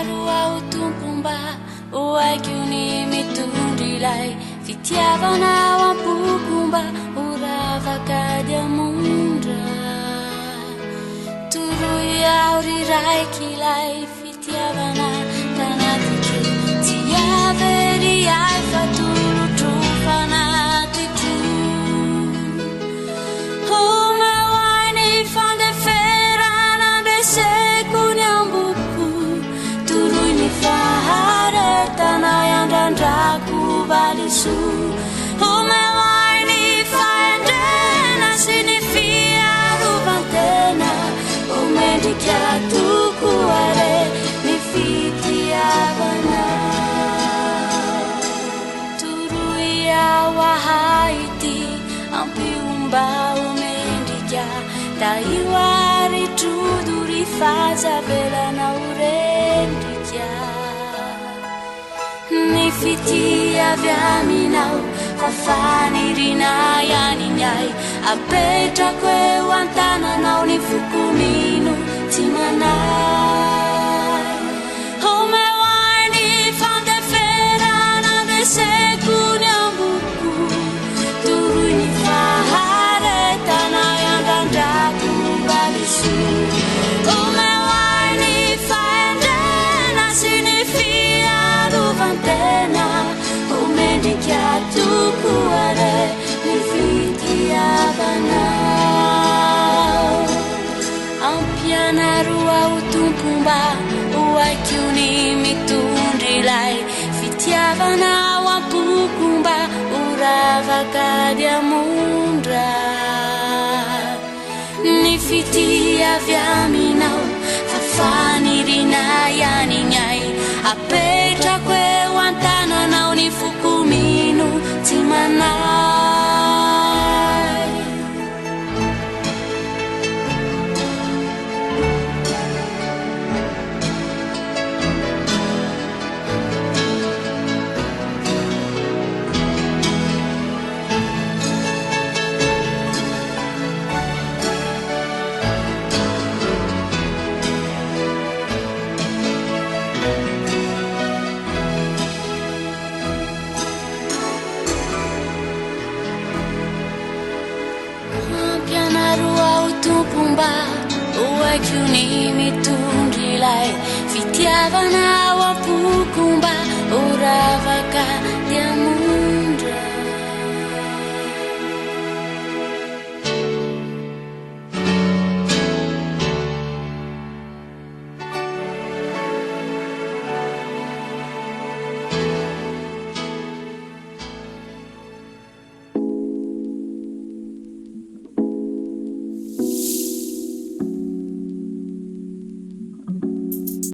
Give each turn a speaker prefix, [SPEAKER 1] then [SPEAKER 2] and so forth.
[SPEAKER 1] Ampianarua o tompomba o aiky mitondrilay fitiavana ao am-pokomba o ravaka diamondra toroy ao riraikilay fitiavana tanatike tsy avery ay fa torotro fanatitro homeoainy fandeferana andreseko ny amboko toroy ny faharetana iandrandrako valiso homeoainy faendrena sy ny fiarovantena omendrika toko are ny fitiavana toroy ao ahaity ampiomba omendrika da io ary trodory fazavelana orendrika ny fitiavy aminao fa fanirina ianinyay apetrako eo an-tananao ny fokomino tsy manay homeoainy fandeferana andreseko ny amboko toroy ny faharetana iandrandrako valiso homeoainy faendrena sy ny fiarovantena omendrika toko are ny fitiavana ampianarua o tompomba o aiky mitondrilay fitiavana ao am-pokomba o ravaka diamondra ny fitiavy aminao fa fanirina ianinyay apetrako eo an-tananao ny fokomino tsy manay ampianarua o tompomba o aiky mitondrilay fitiavana ao am-pokomba o ravaka